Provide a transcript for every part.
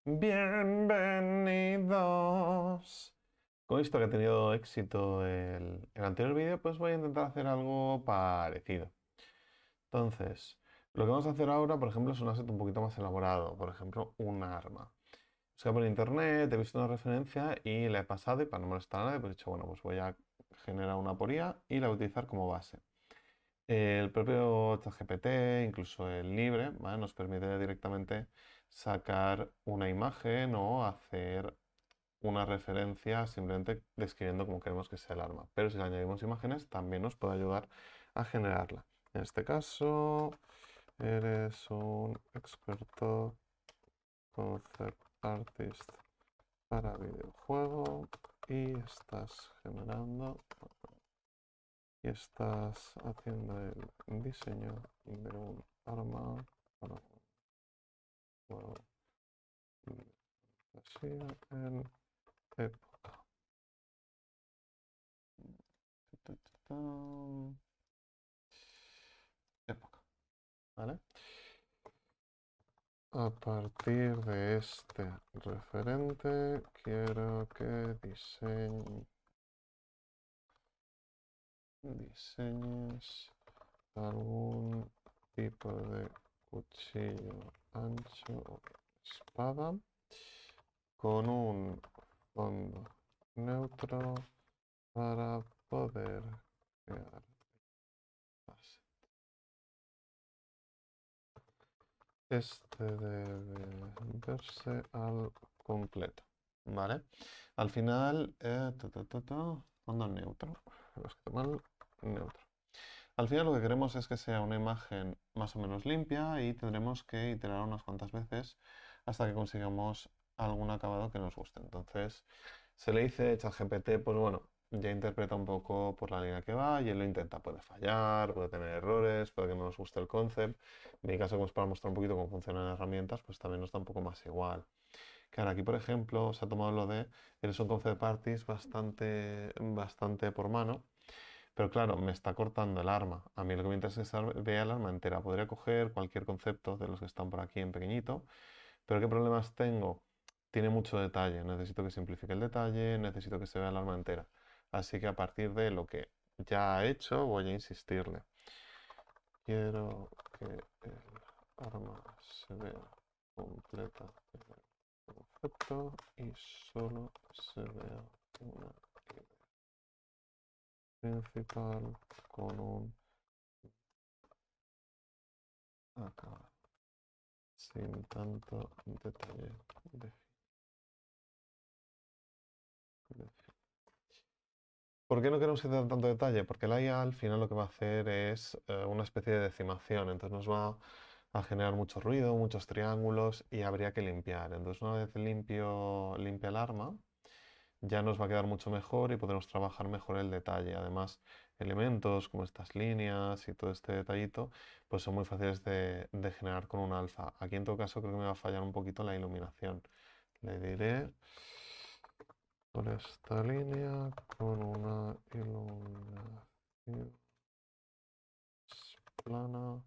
Bienvenidos. Como he visto que ha tenido éxito el anterior vídeo, pues voy a intentar hacer algo parecido. Entonces, lo que vamos a hacer ahora, por ejemplo, es un asset un poquito más elaborado. Por ejemplo, un arma. Busqué por internet, he visto una referencia y la he pasado y para no molestar a nadie, pues he dicho, bueno, pues voy a generar una por IA y la voy a utilizar como base. El propio ChatGPT, incluso el libre, ¿vale? Nos permite directamente sacar una imagen o hacer una referencia simplemente describiendo cómo queremos que sea el arma. Pero si le añadimos imágenes, también nos puede ayudar a generarla. En este caso, eres un experto concept artist para videojuego y estás generando y estás haciendo el diseño de un arma para un juego de fantasía en época. Época, ¿vale? A partir de este referente, quiero que diseñes algún tipo de cuchillo ancho o espada con un fondo neutro para poder crear base. Este debe verse al completo, ¿vale? Al final, fondo neutro. Lo he escrito mal, neutro. Al final lo que queremos es que sea una imagen más o menos limpia y tendremos que iterar unas cuantas veces hasta que consigamos algún acabado que nos guste. Entonces, se le dice ChatGPT, pues bueno, ya interpreta un poco por la línea que va y él lo intenta. Puede fallar, puede tener errores, puede que no nos guste el concept. En mi caso, como es para mostrar un poquito cómo funcionan las herramientas, pues también nos da un poco más igual. Claro, aquí por ejemplo se ha tomado lo de, eres un concept artist bastante por mano. Pero claro, me está cortando el arma. A mí lo que me interesa es que vea el arma entera. Podría coger cualquier concepto de los que están por aquí en pequeñito, pero ¿qué problemas tengo? Tiene mucho detalle. Necesito que simplifique el detalle, necesito que se vea el arma entera. Así que a partir de lo que ya ha hecho, voy a insistirle. Quiero que el arma se vea completa en el concepto y solo se vea una idea principal con un acabado. Sin tanto detalle. ¿Por qué no queremos que tenga tanto detalle? Porque la IA al final lo que va a hacer es una especie de decimación, entonces nos va a generar mucho ruido, muchos triángulos y habría que limpiar. Entonces una vez limpia el arma, ya nos va a quedar mucho mejor y podremos trabajar mejor el detalle. Además, elementos como estas líneas y todo este detallito, pues son muy fáciles de generar con un alfa. Aquí en todo caso creo que me va a fallar un poquito la iluminación. Le diré por esta línea con una iluminación plana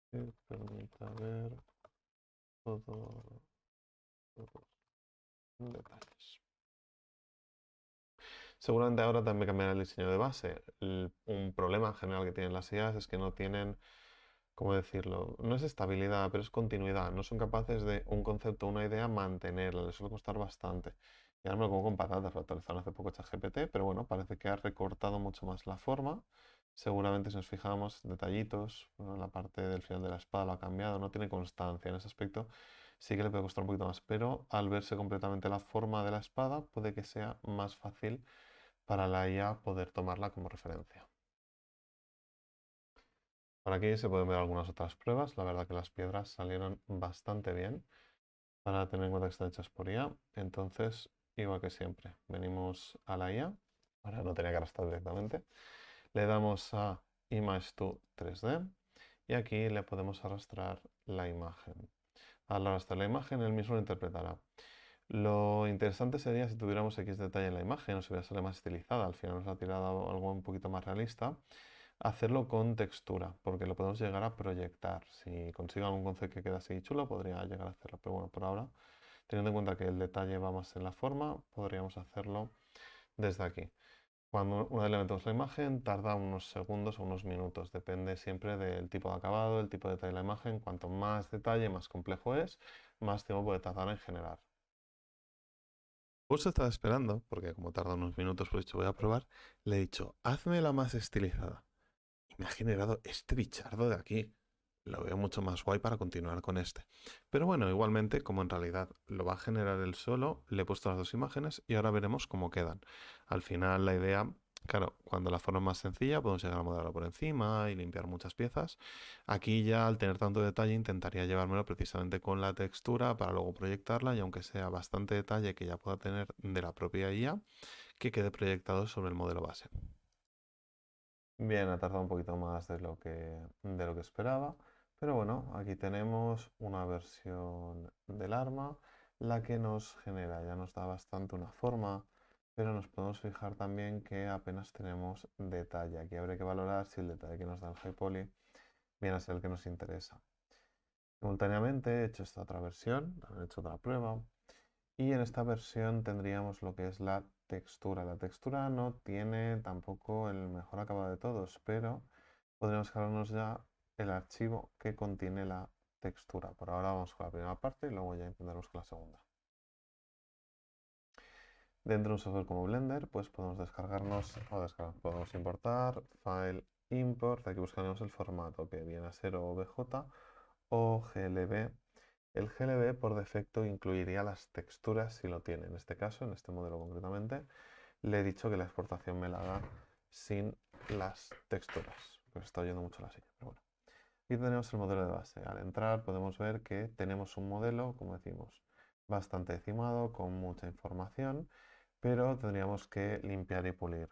que permita ver todos los detalles. Seguramente ahora también cambiará el diseño de base. Un problema general que tienen las IAs es que no tienen, ¿cómo decirlo? No es estabilidad, pero es continuidad. No son capaces de un concepto, una idea, mantenerla. Les suele costar bastante. Y ahora me lo como con patatas. Lo actualizaron hace poco ChatGPT, pero bueno, parece que ha recortado mucho más la forma. Seguramente si nos fijamos, detallitos, bueno, la parte del final de la espada lo ha cambiado, no tiene constancia en ese aspecto. Sí que le puede costar un poquito más, pero al verse completamente la forma de la espada, puede que sea más fácil para la IA poder tomarla como referencia. Por aquí se pueden ver algunas otras pruebas. La verdad que las piedras salieron bastante bien para tener en cuenta que están hechas por IA. Entonces, igual que siempre, venimos a la IA. Ahora no tenía que arrastrar directamente. Le damos a Image to 3D y aquí le podemos arrastrar la imagen. Al arrastrar la imagen, él mismo lo interpretará. Lo interesante sería si tuviéramos X detalle en la imagen o si hubiera salido más estilizada. Al final nos ha tirado algo un poquito más realista. Hacerlo con textura, porque lo podemos llegar a proyectar. Si consigo algún concepto que quede así chulo, podría llegar a hacerlo. Pero bueno, por ahora Teniendo en cuenta que el detalle va más en la forma, podríamos hacerlo desde aquí. Cuando una vez le metemos la imagen, tarda unos segundos o unos minutos. Depende siempre del tipo de acabado, el tipo de detalle de la imagen. Cuanto más detalle, más complejo es, más tiempo puede tardar en generar. Justo estaba esperando, porque como tarda unos minutos, pues he dicho, voy a probar. Le he dicho, hazme la más estilizada. Y me ha generado este bichardo de aquí. Lo veo mucho más guay para continuar con este. Pero bueno, igualmente, como en realidad lo va a generar él solo, le he puesto las dos imágenes y ahora veremos cómo quedan. Al final la idea, claro, cuando la forma es más sencilla, podemos llegar a modelarlo por encima y limpiar muchas piezas. Aquí ya al tener tanto detalle intentaría llevármelo precisamente con la textura para luego proyectarla y aunque sea bastante detalle que ya pueda tener de la propia IA, que quede proyectado sobre el modelo base. Bien, ha tardado un poquito más de lo que esperaba, pero bueno, aquí tenemos una versión del arma, la que nos genera, ya nos da bastante una forma, pero nos podemos fijar también que apenas tenemos detalle. Aquí habría que valorar si el detalle que nos da el High Poly viene a ser el que nos interesa. Simultáneamente he hecho esta otra versión, he hecho otra prueba, y en esta versión tendríamos lo que es la textura. La textura no tiene tampoco el mejor acabado de todos, pero podríamos cargarnos ya el archivo que contiene la textura. Por ahora vamos con la primera parte y luego ya intentaremos con la segunda. Dentro de un software como Blender, pues podemos descargarnos podemos importar, file, import, aquí buscaremos el formato que viene a ser OBJ o GLB. El GLB por defecto incluiría las texturas si lo tiene. En este caso, en este modelo concretamente, le he dicho que la exportación me la haga sin las texturas. Pues está oyendo mucho la silla, pero bueno. Aquí tenemos el modelo de base. Al entrar podemos ver que tenemos un modelo, como decimos, bastante decimado, con mucha información, pero tendríamos que limpiar y pulir.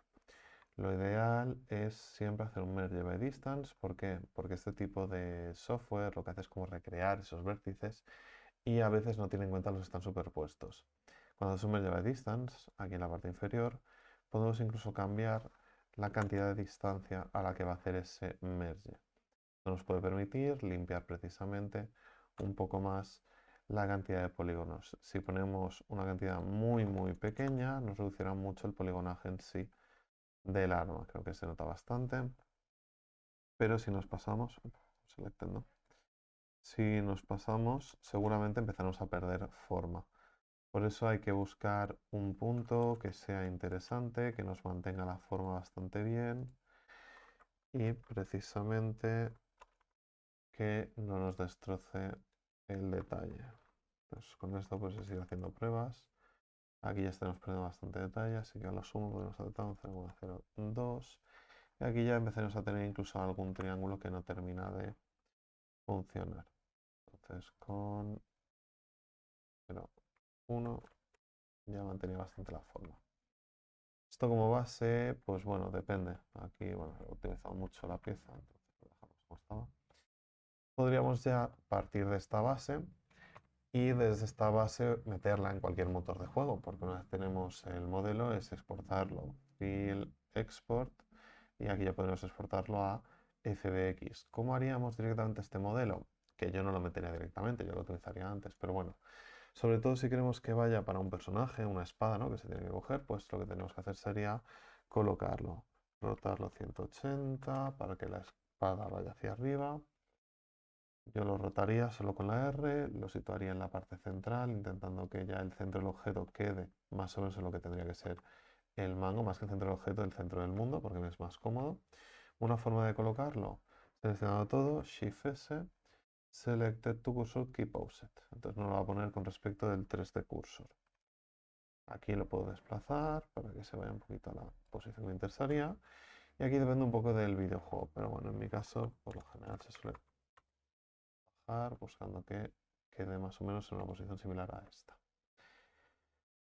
Lo ideal es siempre hacer un merge by distance. ¿Por qué? Porque este tipo de software lo que hace es como recrear esos vértices y a veces no tiene en cuenta los que están superpuestos. Cuando haces un merge by distance, aquí en la parte inferior, podemos incluso cambiar la cantidad de distancia a la que va a hacer ese merge. Esto nos puede permitir limpiar precisamente un poco más la cantidad de polígonos. Si ponemos una cantidad muy pequeña, nos reducirá mucho el poligonaje en sí del arma. Creo que se nota bastante. Pero si nos pasamos, selectando, si nos pasamos, seguramente empezaremos a perder forma. Por eso hay que buscar un punto que sea interesante, que nos mantenga la forma bastante bien y precisamente que no nos destroce el detalle. Pues con esto pues seguir haciendo pruebas. Aquí ya estamos perdiendo bastante detalle, así que a lo sumo podemos saltar un 0,02. Y aquí ya empezaremos a tener incluso algún triángulo que no termina de funcionar. Entonces con 0,1 ya mantenía bastante la forma. Esto como base, pues bueno, depende. Aquí, bueno, he utilizado mucho la pieza, entonces lo dejamos como estaba. Podríamos ya partir de esta base y desde esta base meterla en cualquier motor de juego, porque una vez tenemos el modelo es exportarlo, File Export, y aquí ya podemos exportarlo a FBX. ¿Cómo haríamos directamente este modelo? Que yo no lo metería directamente, yo lo utilizaría antes, pero bueno, sobre todo si queremos que vaya para un personaje, una espada, ¿no? Que se tiene que coger, pues lo que tenemos que hacer sería colocarlo, rotarlo 180 para que la espada vaya hacia arriba. Yo lo rotaría solo con la R, lo situaría en la parte central, intentando que ya el centro del objeto quede más o menos en lo que tendría que ser el mango, más que el centro del objeto, el centro del mundo, porque me es más cómodo. Una forma de colocarlo, seleccionado todo, Shift S, Selected to Cursor, Keep Offset. Entonces no lo va a poner con respecto del 3D Cursor. Aquí lo puedo desplazar para que se vaya un poquito a la posición que me interesaría. Y aquí depende un poco del videojuego, pero bueno, en mi caso, por lo general se suele bajar buscando que quede más o menos en una posición similar a esta.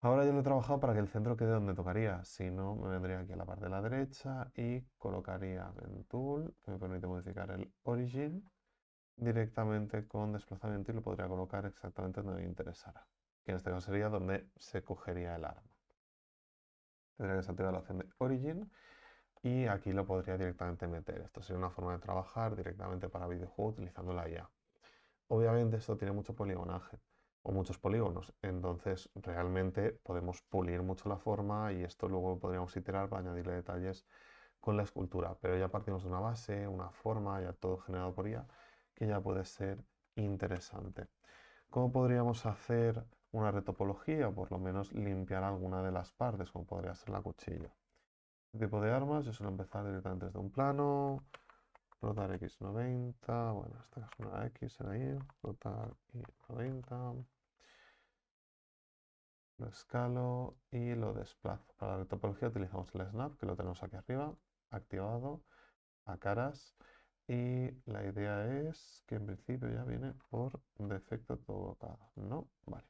Ahora yo lo he trabajado para que el centro quede donde tocaría, si no me vendría aquí a la parte de la derecha y colocaría el tool que me permite modificar el origin directamente con desplazamiento y lo podría colocar exactamente donde me interesara, que en este caso sería donde se cogería el arma. Tendría que desactivar la opción de origin y aquí lo podría directamente meter. Esto sería una forma de trabajar directamente para videojuegos utilizando la IA. Obviamente esto tiene mucho poligonaje. o muchos polígonos. Entonces, realmente podemos pulir mucho la forma y esto luego podríamos iterar para añadirle detalles con la escultura. Pero ya partimos de una base, una forma, ya todo generado por IA, que ya puede ser interesante. ¿Cómo podríamos hacer una retopología o por lo menos limpiar alguna de las partes, como podría ser la cuchilla? Este tipo de armas, yo suelo empezar directamente desde un plano, rotar X90, bueno, esta es una X ahí, rotar y 90, lo escalo y lo desplazo. Para la topología utilizamos el snap, que lo tenemos aquí arriba, activado, a caras, y la idea es que en principio ya viene por defecto todo acá, ¿no? Vale.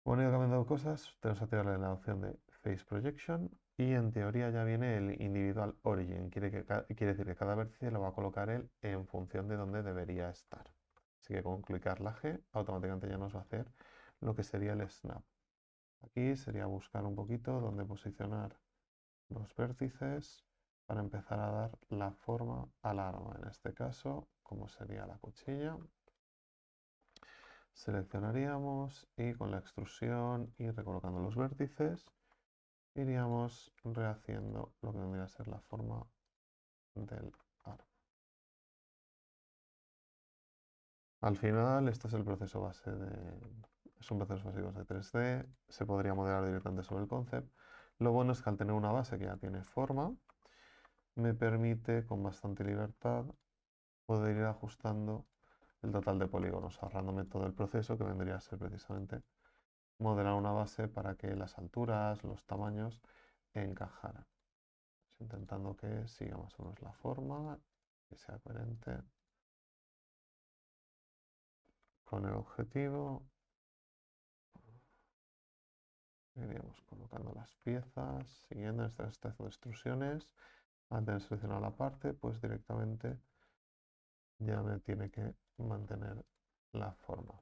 Bueno, ido cambiando cosas, tenemos que activarle la opción de Face Projection y en teoría ya viene el Individual Origin. Quiere decir que cada vértice lo va a colocar él en función de dónde debería estar. Así que con clicar la G, automáticamente ya nos va a hacer lo que sería el Snap. Aquí sería buscar un poquito dónde posicionar los vértices para empezar a dar la forma al arma. En este caso, como sería la cuchilla. Seleccionaríamos y con la extrusión y recolocando los vértices iríamos rehaciendo lo que vendría a ser la forma del arma. Al final, este es el proceso base es un proceso básico de 3D, se podría modelar directamente sobre el concept. Lo bueno es que al tener una base que ya tiene forma, me permite con bastante libertad poder ir ajustando el total de polígonos, ahorrándome todo el proceso que vendría a ser precisamente modelar una base para que las alturas, los tamaños encajaran. Intentando que siga más o menos la forma, que sea coherente con el objetivo. Iríamos colocando las piezas, siguiendo estas haciendo extrusiones. Antes de seleccionar la parte, pues directamente ya me tiene que mantener la forma.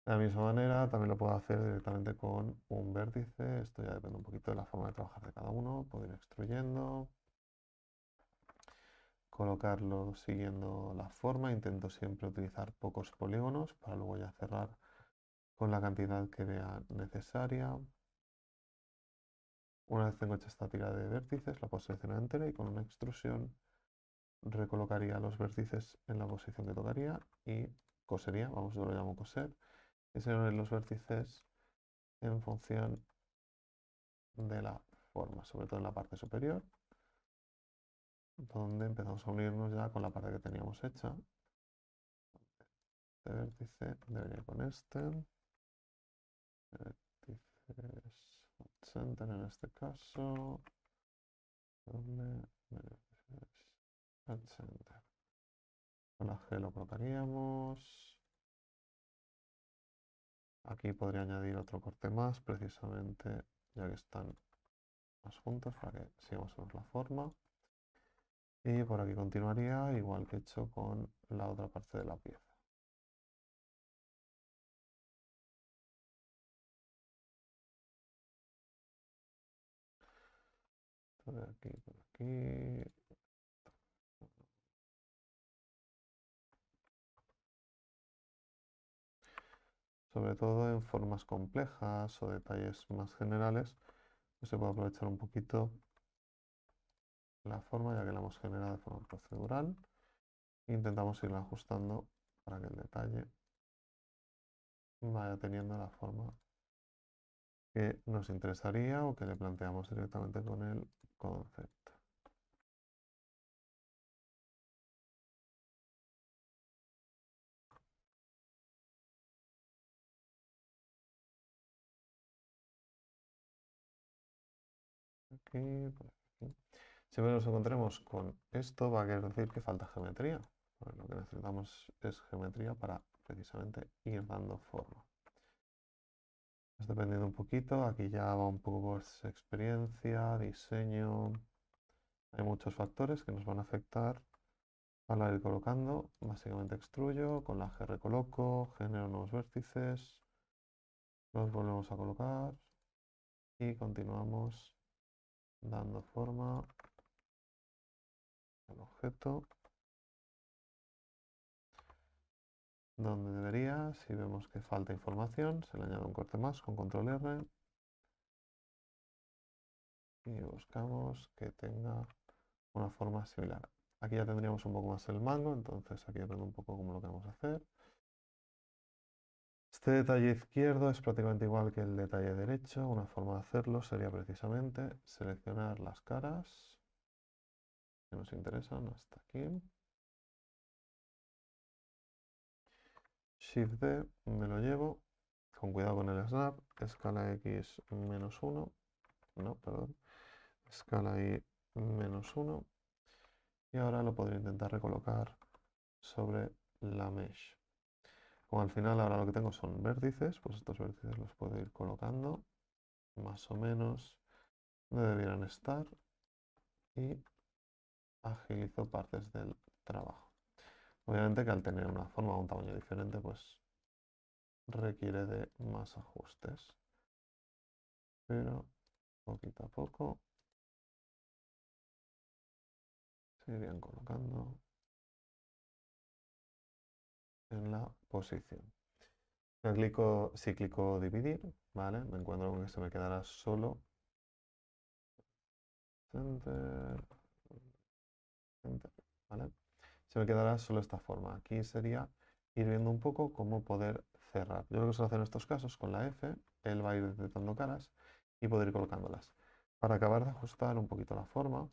De la misma manera, también lo puedo hacer directamente con un vértice. Esto ya depende un poquito de la forma de trabajar de cada uno. Puedo ir extruyendo, colocarlo siguiendo la forma. Intento siempre utilizar pocos polígonos para luego ya cerrar con la cantidad que vea necesaria. Una vez tengo hecha esta tira de vértices, la puedo seleccionar entera y con una extrusión recolocaría los vértices en la posición que tocaría y cosería, vamos, yo lo llamo coser, y serían los vértices en función de la forma, sobre todo en la parte superior, donde empezamos a unirnos ya con la parte que teníamos hecha. Este vértice debería ir con este, vértices center en este caso, donde vértices center. Con la G lo colocaríamos. Aquí podría añadir otro corte más, precisamente ya que están más juntos, para que sigamos la forma. Y por aquí continuaría igual que he hecho con la otra parte de la pieza. Por aquí, por aquí. Sobre todo en formas complejas o detalles más generales, pues se puede aprovechar un poquito la forma ya que la hemos generado de forma procedural. Intentamos irla ajustando para que el detalle vaya teniendo la forma que nos interesaría o que le planteamos directamente con el concepto. Aquí, por aquí. Siempre nos encontremos con esto, va a querer decir que falta geometría. Pues lo que necesitamos es geometría para precisamente ir dando forma. Pues dependiendo un poquito, aquí ya va un poco por experiencia, diseño. Hay muchos factores que nos van a afectar a la de ir colocando. Básicamente extruyo, con la G recoloco, genero nuevos vértices, los volvemos a colocar y continuamos dando forma al objeto. donde debería. Si vemos que falta información, se le añade un corte más con control R y buscamos que tenga una forma similar. Aquí ya tendríamos un poco más el mango, entonces aquí depende un poco cómo lo queremos hacer. Este detalle izquierdo es prácticamente igual que el detalle derecho. Una forma de hacerlo sería precisamente seleccionar las caras que nos interesan hasta aquí. Shift D, me lo llevo. Con cuidado con el snap. Escala X menos 1. No, perdón. Escala Y menos 1. Y ahora lo podría intentar recolocar sobre la mesh. Como al final ahora lo que tengo son vértices, pues estos vértices los puedo ir colocando más o menos donde debieran estar y agilizo partes del trabajo. Obviamente que al tener una forma o un tamaño diferente, pues requiere de más ajustes. Pero poquito a poco se irían colocando en la posición. Si clico dividir, ¿vale? Me encuentro con que se me quedará solo center, center, ¿vale? Se me quedará solo esta forma. Aquí sería ir viendo un poco cómo poder cerrar. Yo lo que suelo hacer en estos casos con la F, él va a ir detectando caras y poder ir colocándolas. Para acabar de ajustar un poquito la forma,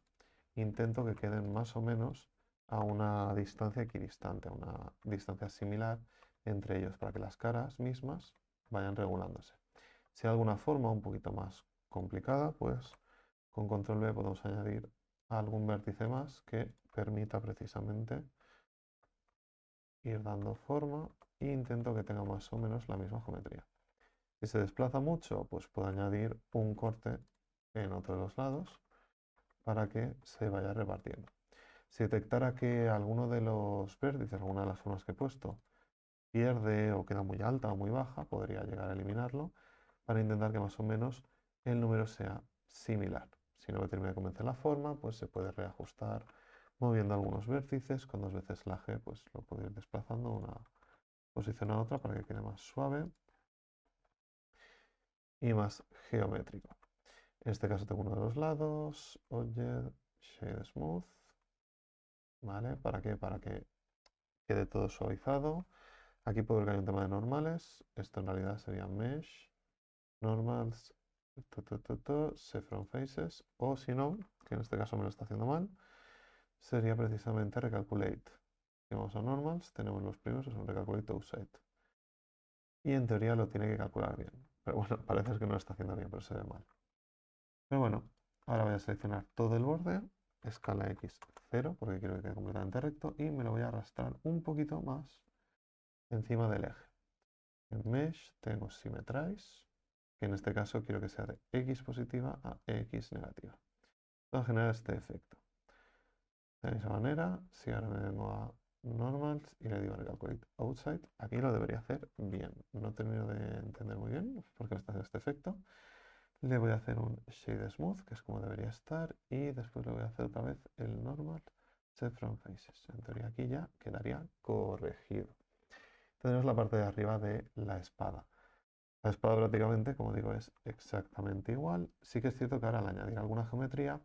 intento que queden más o menos a una distancia equidistante, a una distancia similar entre ellos, para que las caras mismas vayan regulándose. Si hay alguna forma un poquito más complicada, pues con control V podemos añadir algún vértice más que permita precisamente ir dando forma e intento que tenga más o menos la misma geometría. Si se desplaza mucho, pues puedo añadir un corte en otro de los lados para que se vaya repartiendo. Si detectara que alguno de los vértices, alguna de las formas que he puesto, pierde o queda muy alta o muy baja, podría llegar a eliminarlo para intentar que más o menos el número sea similar. Si no me termina de convencer la forma, pues se puede reajustar moviendo algunos vértices. Con 2 veces la G, pues lo puedo ir desplazando de una posición a otra para que quede más suave y más geométrico. En este caso tengo uno de los lados, Object, Shade Smooth, ¿vale? ¿Para qué? Para que quede todo suavizado. Aquí puedo ver que hay un tema de normales. Esto en realidad sería Mesh, Normals, Set from Faces. O si no, que en este caso me lo está haciendo mal, sería precisamente Recalculate. Si vamos a Normals, tenemos los primeros que son Recalculate Offset. Y en teoría lo tiene que calcular bien. Pero bueno, parece que no lo está haciendo bien, pero se ve mal. Pero bueno, ahora voy a seleccionar todo el borde, escala X 0, porque quiero que quede completamente recto, y me lo voy a arrastrar un poquito más encima del eje. En Mesh tengo Symmetrize, que en este caso quiero que sea de X positiva a X negativa. Va a generar este efecto. De esa manera, si ahora me vengo a Normals y le digo Recalculate Outside, aquí lo debería hacer bien. No termino de entender muy bien por qué me está haciendo este efecto. Le voy a hacer un Shade Smooth, que es como debería estar, y después le voy a hacer otra vez el Normal Set from Faces. En teoría aquí ya quedaría corregido. Tenemos la parte de arriba de la espada. La espada prácticamente, como digo, es exactamente igual. Sí que es cierto que ahora al añadir alguna geometría,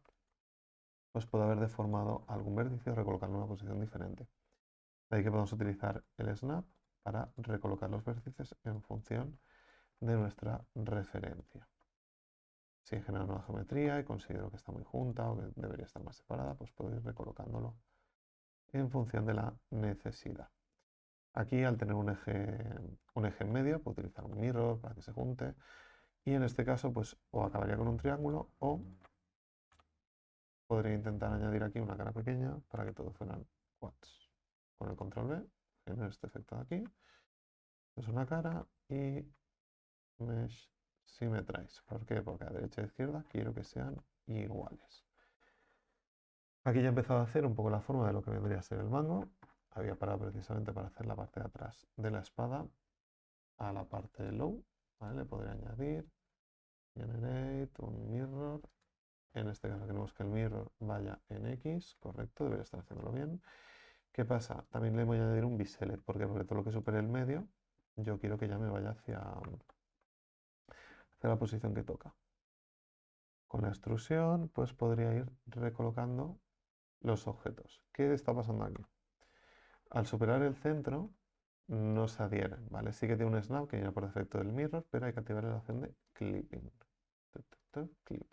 pues puede haber deformado algún vértice o recolocarlo en una posición diferente. De ahí que podemos utilizar el snap para recolocar los vértices en función de nuestra referencia. Si he generado una geometría y considero que está muy junta o que debería estar más separada, pues puedo ir recolocándolo en función de la necesidad. Aquí, al tener un eje en medio, puedo utilizar un mirror para que se junte. Y en este caso, pues o acabaría con un triángulo o podría intentar añadir aquí una cara pequeña para que todos fueran quads. Con el control B, genero este efecto de aquí. Es una cara y Mesh Symmetrize. ¿Por qué? Porque a derecha e izquierda quiero que sean iguales. Aquí ya he empezado a hacer un poco la forma de lo que vendría a ser el mango. Había parado precisamente para hacer la parte de atrás de la espada a la parte de low. ¿Vale? Le podría añadir generate, un mirror. En este caso queremos que el mirror vaya en X, correcto, debería estar haciéndolo bien. ¿Qué pasa? También le voy a añadir un biselect. ¿Por qué? Porque todo lo que supere el medio, yo quiero que ya me vaya hacia la posición que toca. Con la extrusión, pues podría ir recolocando los objetos. ¿Qué está pasando aquí? Al superar el centro, no se adhieren, ¿vale? Sí que tiene un snap que viene por defecto del mirror, pero hay que activar la opción de clipping. Clipping.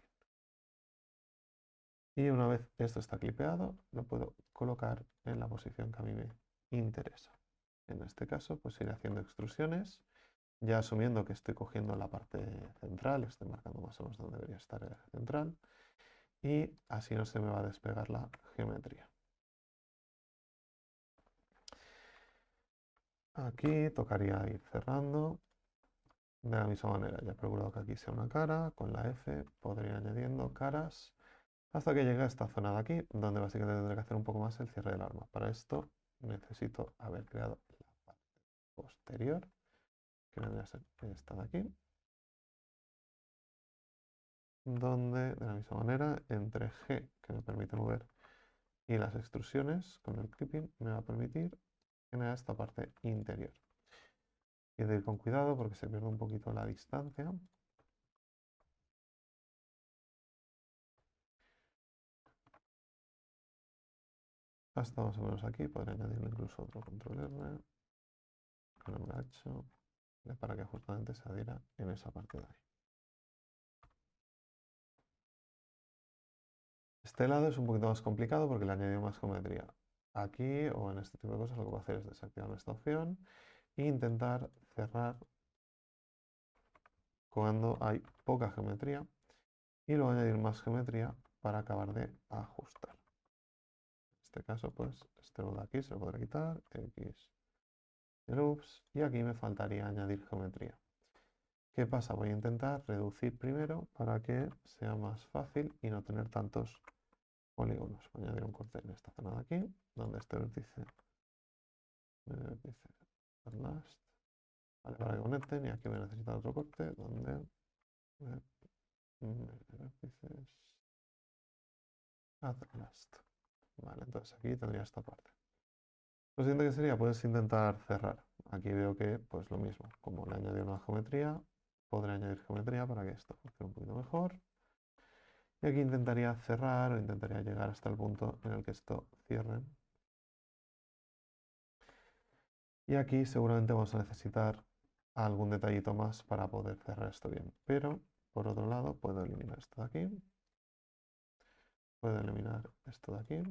Y una vez esto está clipeado, lo puedo colocar en la posición que a mí me interesa. En este caso, pues iré haciendo extrusiones, ya asumiendo que estoy cogiendo la parte central, estoy marcando más o menos donde debería estar el central, y así no se me va a despegar la geometría. Aquí tocaría ir cerrando. De la misma manera, ya he procurado que aquí sea una cara, con la F podría ir añadiendo caras hasta que llegue a esta zona de aquí, donde básicamente tendré que hacer un poco más el cierre del arma. Para esto necesito haber creado la parte posterior, que vendría a ser esta de aquí, donde de la misma manera, entre G, que me permite mover, y las extrusiones con el clipping, me va a permitir generar esta parte interior. Y de ir con cuidado porque se pierde un poquito la distancia. Hasta más o menos aquí, podría añadirle incluso otro control R, que no me lo ha hecho, para que justamente se adhiera en esa parte de ahí. Este lado es un poquito más complicado porque le añadido más geometría. Aquí o en este tipo de cosas lo que voy a hacer es desactivar esta opción e intentar cerrar cuando hay poca geometría y luego añadir más geometría para acabar de ajustar. En este caso, pues este de aquí se lo podré quitar, X, loops, y aquí me faltaría añadir geometría. ¿Qué pasa? Voy a intentar reducir primero para que sea más fácil y no tener tantos polígonos. Voy a añadir un corte en esta zona de aquí, donde este vértice at last. Vale, para que conecten, y aquí voy a necesitar otro corte donde vértices at last. Vale, entonces aquí tendría esta parte. Lo siguiente que sería, puedes intentar cerrar. Aquí veo que, pues lo mismo, como le he añadido una geometría, podré añadir geometría para que esto funcione un poquito mejor. Y aquí intentaría cerrar o intentaría llegar hasta el punto en el que esto cierre. Y aquí seguramente vamos a necesitar algún detallito más para poder cerrar esto bien. Pero, por otro lado, puedo eliminar esto de aquí. Puedo eliminar esto de aquí.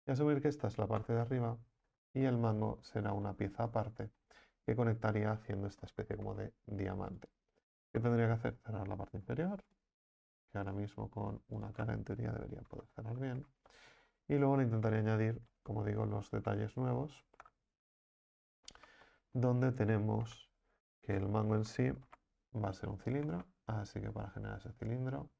Y asumir que esta es la parte de arriba y el mango será una pieza aparte que conectaría haciendo esta especie como de diamante. ¿Qué tendría que hacer? Cerrar la parte inferior, que ahora mismo con una cara en teoría debería poder cerrar bien. Y luego le intentaré añadir, como digo, los detalles nuevos, donde tenemos que el mango en sí va a ser un cilindro, así que para generar ese cilindro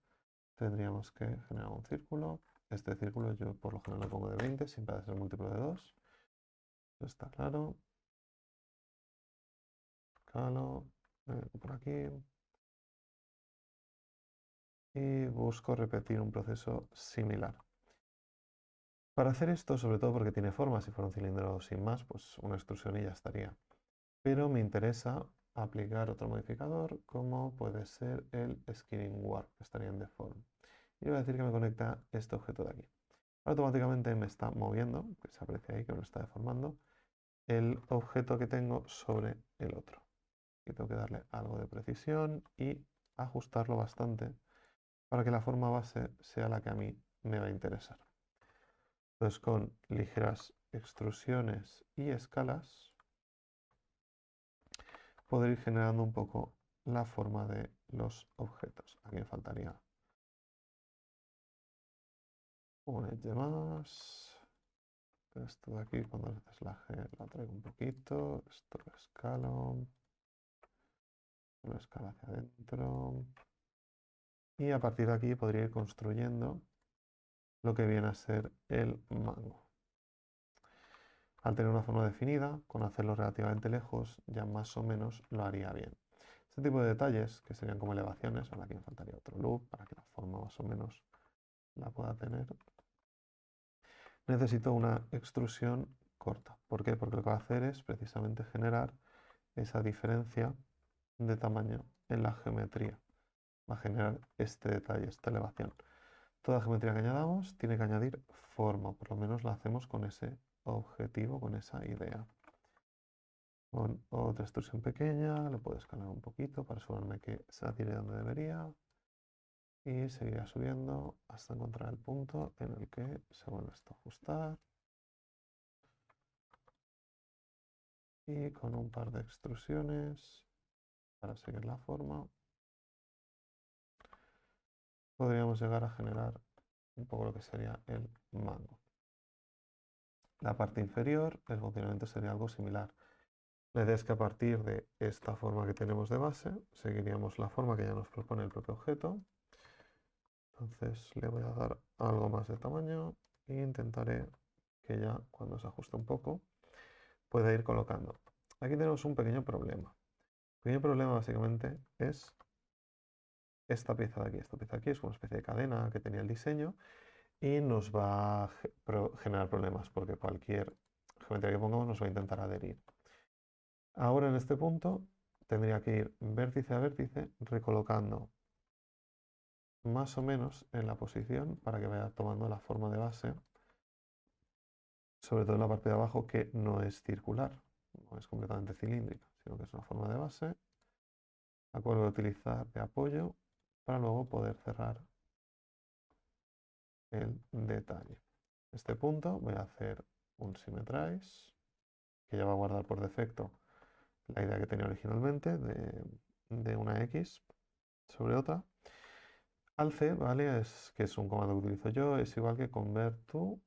tendríamos que generar un círculo. Este círculo yo por lo general lo pongo de 20, siempre ha de ser múltiplo de 2. Esto está claro. Calo, por aquí. Y busco repetir un proceso similar. Para hacer esto, sobre todo porque tiene forma, si fuera un cilindro sin más, pues una extrusión y ya estaría. Pero me interesa aplicar otro modificador, como puede ser el Skinning Warp, que estaría en Deform. Y le voy a decir que me conecta este objeto de aquí. Automáticamente me está moviendo, que se aprecia ahí que me lo está deformando, el objeto que tengo sobre el otro. Y tengo que darle algo de precisión y ajustarlo bastante para que la forma base sea la que a mí me va a interesar. Entonces con ligeras extrusiones y escalas puedo ir generando un poco la forma de los objetos. Aquí me faltaría un edge más. Esto de aquí, cuando haces la G, la traigo un poquito. Esto lo escalo. Lo escalo hacia adentro. Y a partir de aquí podría ir construyendo lo que viene a ser el mango. Al tener una forma definida, con hacerlo relativamente lejos, ya más o menos lo haría bien. Este tipo de detalles, que serían como elevaciones, ahora aquí me faltaría otro loop para que la forma más o menos la pueda tener. necesito una extrusión corta. ¿Por qué? Porque lo que va a hacer es precisamente generar esa diferencia de tamaño en la geometría. Va a generar este detalle, esta elevación. Toda geometría que añadamos tiene que añadir forma, por lo menos la hacemos con ese objetivo, con esa idea. Con otra extrusión pequeña, lo puedo escalar un poquito para asegurarme que se atire donde debería. Y seguirá subiendo hasta encontrar el punto en el que se vuelve esto a ajustar. Y con un par de extrusiones para seguir la forma, podríamos llegar a generar un poco lo que sería el mango. La parte inferior, el funcionamiento sería algo similar. La idea es que a partir de esta forma que tenemos de base, seguiríamos la forma que ya nos propone el propio objeto. Entonces le voy a dar algo más de tamaño e intentaré que ya cuando se ajuste un poco pueda ir colocando. Aquí tenemos un pequeño problema. El pequeño problema básicamente es esta pieza de aquí. Esta pieza de aquí es una especie de cadena que tenía el diseño y nos va a generar problemas porque cualquier geometría que pongamos nos va a intentar adherir. Ahora en este punto tendría que ir vértice a vértice recolocando más o menos en la posición para que vaya tomando la forma de base, sobre todo en la parte de abajo que no es circular, no es completamente cilíndrica, sino que es una forma de base, la cual voy a utilizar de apoyo para luego poder cerrar el detalle. Este punto voy a hacer un symmetrize, que ya va a guardar por defecto la idea que tenía originalmente de una X sobre otra. Alce, ¿vale? Que es un comando que utilizo yo, es igual que convert to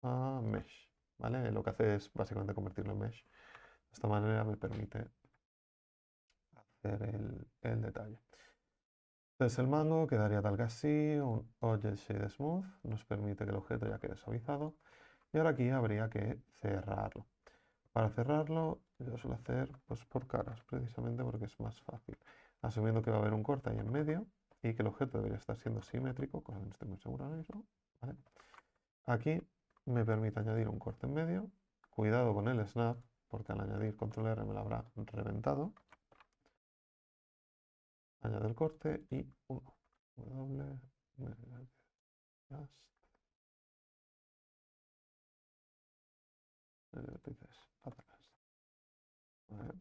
a mesh, ¿vale? Lo que hace es básicamente convertirlo en mesh. De esta manera me permite hacer el detalle. Entonces el mango quedaría tal que así, un Object Shade Smooth, nos permite que el objeto ya quede suavizado. Y ahora aquí habría que cerrarlo. Para cerrarlo, yo suelo hacer pues, por caras, precisamente porque es más fácil. Asumiendo que va a haber un corte ahí en medio y que el objeto debería estar siendo simétrico, cosa que no estoy muy seguro ahora mismo. ¿Vale? Aquí me permite añadir un corte en medio. Cuidado con el snap, porque al añadir control R me lo habrá reventado. Añado el corte y 1. W, just, atrás. Vale.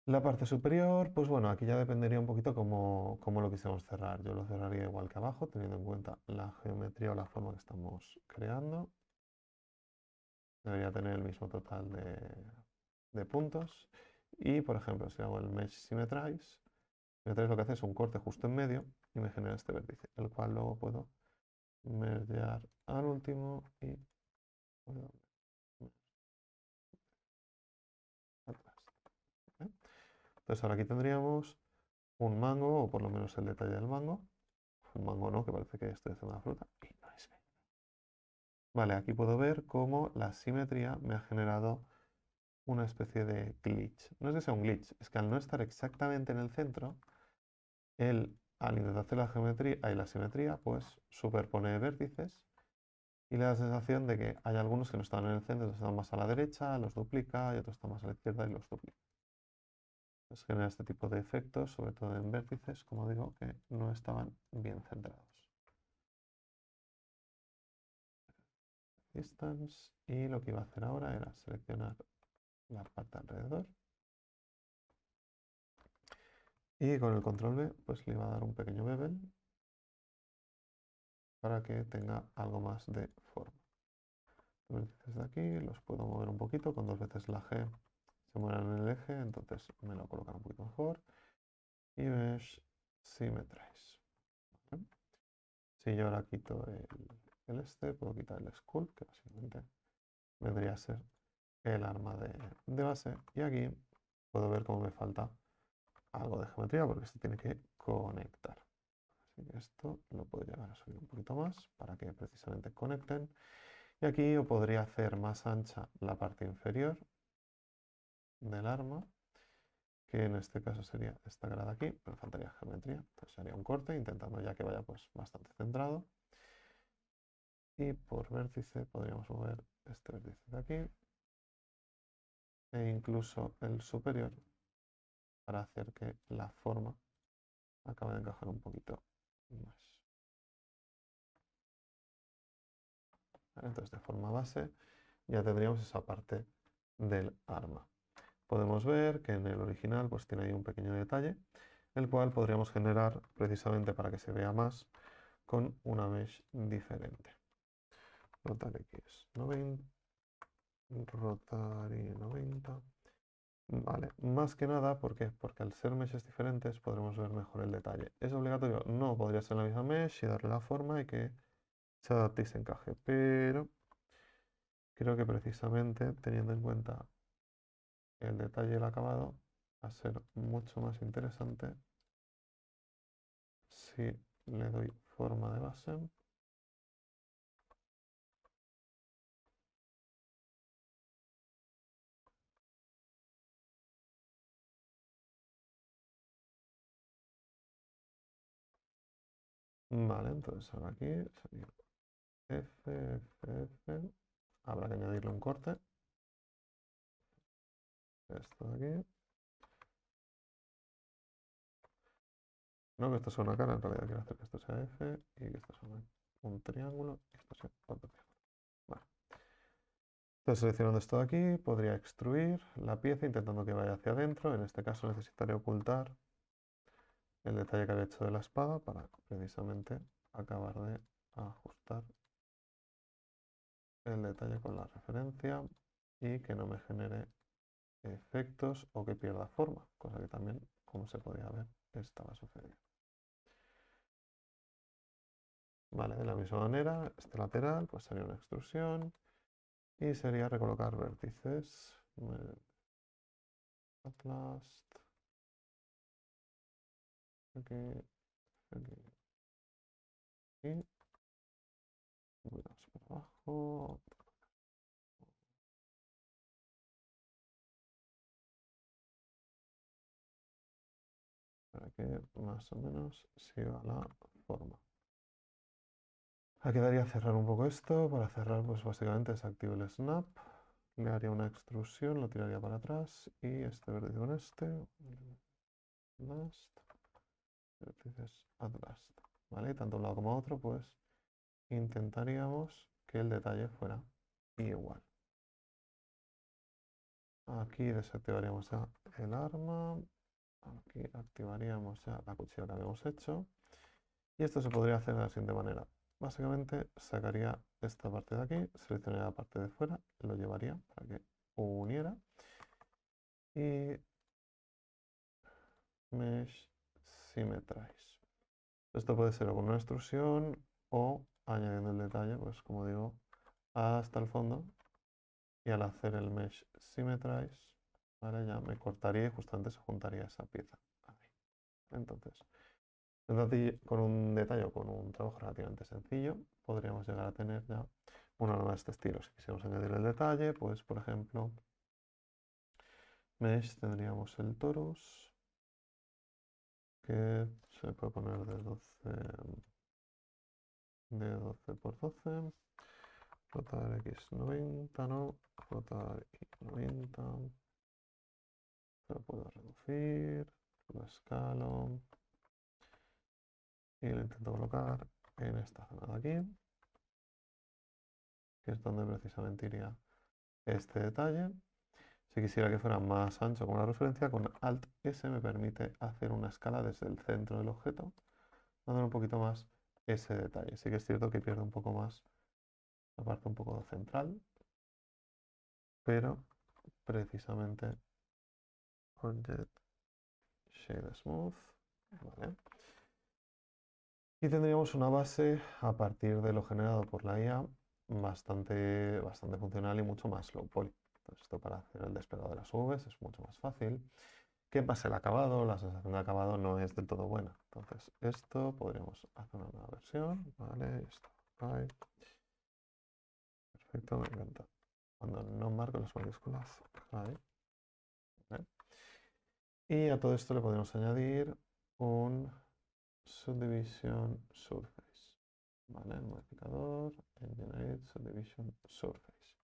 La parte superior, pues bueno, aquí ya dependería un poquito cómo lo quisiéramos cerrar. Yo lo cerraría igual que abajo, teniendo en cuenta la geometría o la forma que estamos creando. Debería tener el mismo total de puntos. Y, por ejemplo, si hago el Mesh Symmetrize, Symmetrize lo que hace es un corte justo en medio y me genera este vértice, el cual luego puedo mergear al último y puedo atrás. ¿Vale? Entonces ahora aquí tendríamos un mango, o por lo menos el detalle del mango. Un mango no, que parece que estoy haciendo una fruta. Y no es. Vale, aquí puedo ver cómo la simetría me ha generado una especie de glitch. No es que sea un glitch, es que al no estar exactamente en el centro, él al intentar hacer la geometría y la simetría, pues superpone vértices y le da la sensación de que hay algunos que no están en el centro, están más a la derecha, los duplica, y otros están más a la izquierda y los duplica. Entonces genera este tipo de efectos, sobre todo en vértices, como digo, que no estaban bien centrados. Distance, y lo que iba a hacer ahora era seleccionar la parte alrededor y con el control B pues le iba a dar un pequeño bevel para que tenga algo más de forma. Los vértices de aquí los puedo mover un poquito, con 2 veces la G se mueven en el eje, entonces me lo colocan un poquito mejor. Y Mesh Symmetrize. ¿Vale? Si yo ahora quito el este, puedo quitar el Skull, que básicamente vendría a ser el arma de base. Y aquí puedo ver cómo me falta algo de geometría, porque esto tiene que conectar. Así que esto lo puedo llegar a subir un poquito más para que precisamente conecten. Y aquí yo podría hacer más ancha la parte inferior del arma, que en este caso sería esta grada aquí, pero faltaría geometría. Entonces haría un corte intentando ya que vaya pues bastante centrado. Y por vértice podríamos mover este vértice de aquí e incluso el superior para hacer que la forma acabe de encajar un poquito más. ¿Vale? Entonces de forma base ya tendríamos esa parte del arma. Podemos ver que en el original pues tiene ahí un pequeño detalle, el cual podríamos generar precisamente para que se vea más con una mesh diferente. Rotar X 90, rotar Y 90. Vale, más que nada, ¿por qué? Porque al ser meshes diferentes podremos ver mejor el detalle. ¿Es obligatorio? No, podría ser la misma mesh y darle la forma y que se adapte y se encaje, pero creo que precisamente teniendo en cuenta el detalle y el acabado va a ser mucho más interesante si le doy forma de base. Vale, entonces ahora aquí sería F, F, F. Habrá que añadirle un corte. Esto de aquí. No que esto sea una cara, en realidad quiero hacer que esto sea F y que esto sea un triángulo y esto sea otro triángulo. Vale. Entonces seleccionando esto de aquí, podría extruir la pieza intentando que vaya hacia adentro. En este caso necesitaría ocultar el detalle que había hecho de la espada para precisamente acabar de ajustar el detalle con la referencia y que no me genere efectos o que pierda forma, cosa que también, como se podía ver, estaba sucediendo. Vale, de la misma manera, este lateral pues sería una extrusión y sería recolocar vértices. Atlast. Aquí, aquí, aquí. Voy por abajo. Para que más o menos siga la forma. Aquí daría cerrar un poco esto. Para cerrar, pues básicamente desactivo el snap. Le haría una extrusión, lo tiraría para atrás. Y este vértice con este. Last. Vértices at last. ¿Vale? Y tanto un lado como otro, pues intentaríamos que el detalle fuera igual. Aquí desactivaríamos ya el arma. Aquí activaríamos ya la cuchilla que habíamos hecho. Y esto se podría hacer de la siguiente manera. Básicamente sacaría esta parte de aquí, seleccionaría la parte de fuera, lo llevaría para que uniera. Y Mesh Symmetrize. Esto puede ser o con una extrusión o añadiendo el detalle, pues como digo, hasta el fondo. Y al hacer el Mesh Symmetrize, ¿vale? Ya me cortaría y justamente se juntaría esa pieza. Ahí. Entonces, con un detalle o con un trabajo relativamente sencillo, podríamos llegar a tener ya una arma de este estilo. Si quisiéramos añadir el detalle, pues por ejemplo, mesh tendríamos el torus, que se puede poner de 12 por 12, rotar X 90, no, rotar Y 90, lo puedo reducir, lo escalo y lo intento colocar en esta zona de aquí, que es donde precisamente iría este detalle. Si quisiera que fuera más ancho como la referencia, con Alt S me permite hacer una escala desde el centro del objeto, dándole un poquito más ese detalle. Sí que es cierto que pierde un poco más la parte un poco central, pero precisamente Object Shade Smooth, ¿vale? Y tendríamos una base a partir de lo generado por la IA bastante funcional y mucho más low poly. Entonces, esto para hacer el desplegado de las nubes es mucho más fácil. ¿Qué pasa? El acabado, la sensación de acabado no es del todo buena. Entonces, esto podríamos hacer una nueva versión, ¿vale? Esto, ahí. Perfecto, me encanta. Cuando no marco las mayúsculas, ahí. ¿Vale? Y a todo esto le podemos añadir un Subdivision Surface. ¿vale? El modificador, el Generate Subdivision Surface.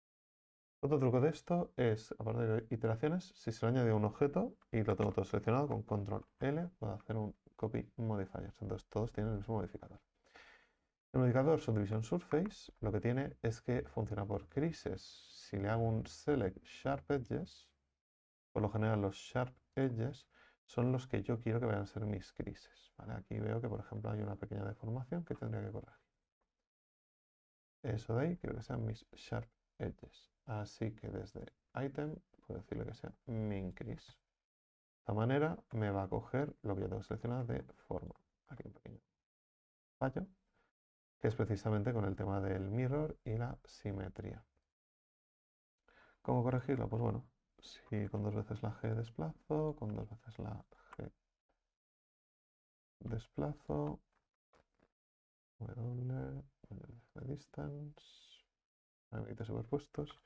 Otro truco de esto es, aparte de iteraciones, si se le añade un objeto y lo tengo todo seleccionado con control L, puedo hacer un copy modifiers. Entonces todos tienen el mismo modificador. El modificador Subdivision Surface lo que tiene es que funciona por crises. Si le hago un select sharp edges, por lo general los sharp edges son los que yo quiero que vayan a ser mis crises, ¿vale? Aquí veo que, por ejemplo, hay una pequeña deformación que tendría que corregir. Eso de ahí quiero que sean mis sharp edges. Así que desde item puedo decirle que sea min crease. De esta manera me va a coger lo que yo tengo seleccionado de forma. Aquí un pequeño fallo, que es precisamente con el tema del mirror y la simetría. ¿Cómo corregirlo? Pues bueno, si con dos veces la G desplazo, con dos veces la G desplazo, W, distance, me superpuestos,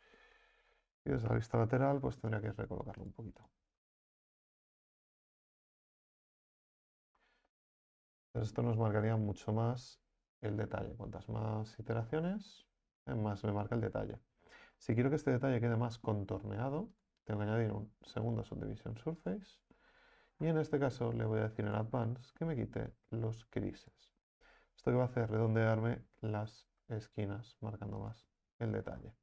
y desde la vista lateral pues tendría que recolocarlo un poquito. Entonces esto nos marcaría mucho más el detalle. Cuantas más iteraciones, más me marca el detalle. Si quiero que este detalle quede más contorneado, tengo que añadir un segundo Subdivision Surface. Y en este caso le voy a decir en Advanced que me quite los creases. Esto que va a hacer redondearme las esquinas, marcando más el detalle.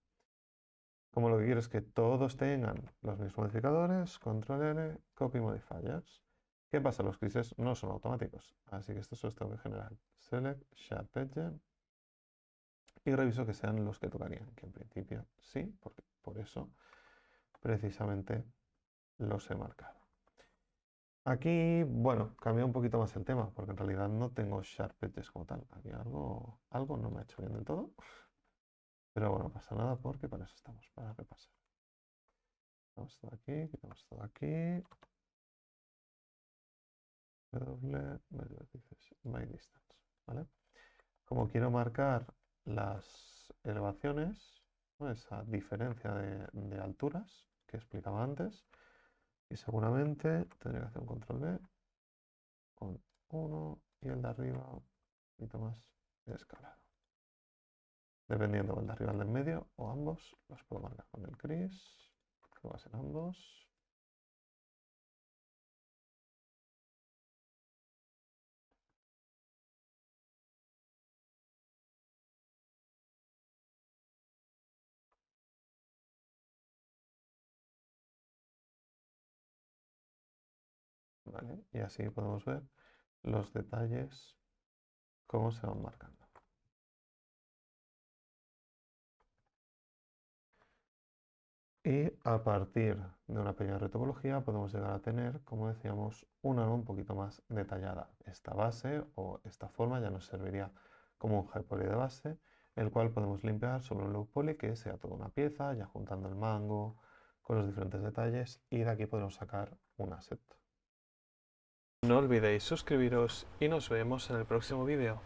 Como lo que quiero es que todos tengan los mismos modificadores, control L, copy modifiers. ¿Qué pasa? Los creases no son automáticos, así que esto solo tengo que generar select sharp edge y reviso que sean los que tocarían, que en principio sí, porque por eso precisamente los he marcado. Aquí, bueno, cambia un poquito más el tema, porque en realidad no tengo sharp edges como tal. Aquí algo no me ha hecho bien del todo. Pero bueno, no pasa nada porque para eso estamos, para repasar. Quitamos todo aquí, quitamos todo aquí. W, my distance, ¿vale? Como quiero marcar las elevaciones, ¿no? Esa diferencia de alturas que explicaba antes, y seguramente tendría que hacer un control B con 1 y el de arriba un poquito más escalado. Dependiendo del de arriba o del medio, o ambos, los puedo marcar con el crease, que va a ser ambos. ¿Vale? Y así podemos ver los detalles, cómo se van marcando. Y a partir de una pequeña retopología podemos llegar a tener, como decíamos, un arma un poquito más detallada. Esta base o esta forma ya nos serviría como un high poly de base, el cual podemos limpiar sobre un low poly que sea toda una pieza, ya juntando el mango con los diferentes detalles, y de aquí podemos sacar un asset. No olvidéis suscribiros y nos vemos en el próximo vídeo.